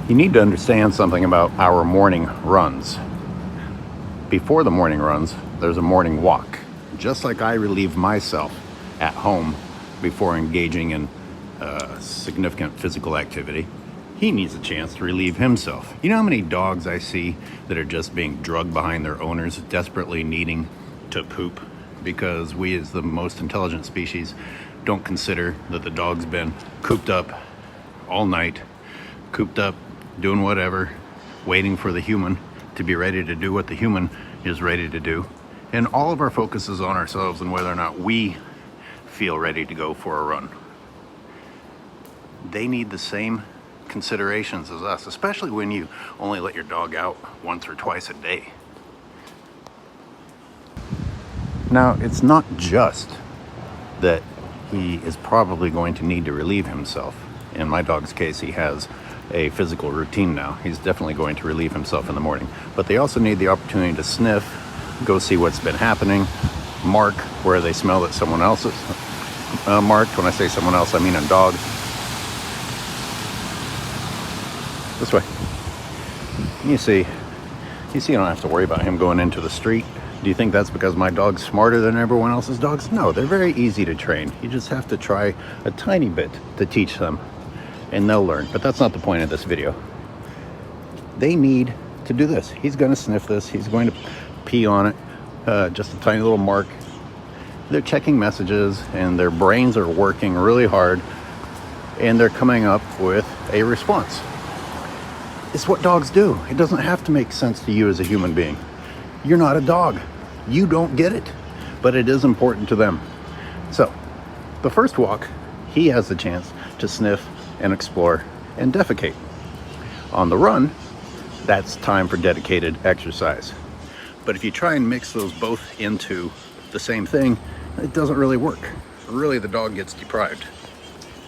You need to understand something about our morning runs. Before the morning runs, there's a morning walk. Just like I relieve myself at home before engaging in significant physical activity, he needs a chance to relieve himself. You know how many dogs I see that are just being drugged behind their owners, desperately needing to poop? Because we, as the most intelligent species, don't consider that the dog's been cooped up all night, cooped up, doing whatever, waiting for the human to be ready to do what the human is ready to do. And all of our focus is on ourselves and whether or not we feel ready to go for a run. They need the same considerations as us, especially when you only let your dog out once or twice a day. Now, it's not just that he is probably going to need to relieve himself. In my dog's case, he has a physical routine now. He's definitely going to relieve himself in the morning. But they also need the opportunity to sniff, go see what's been happening, mark where they smell that someone else is marked. When I say someone else, I mean a dog. This way. You see, you don't have to worry about him going into the street. Do you think that's because my dog's smarter than everyone else's dogs? No, they're very easy to train. You just have to try a tiny bit to teach them, and they'll learn. But that's not the point of this video. They need to do this. He's going to sniff this. He's going to pee on it. Just a tiny little mark. They're checking messages, and their brains are working really hard, and they're coming up with a response. It's what dogs do. It doesn't have to make sense to you as a human being. You're not a dog. You don't get it, but it is important to them. So the first walk, he has the chance to sniff and explore and defecate. On the run, that's time for dedicated exercise. But if you try and mix those both into the same thing, it doesn't really work. Really, the dog gets deprived.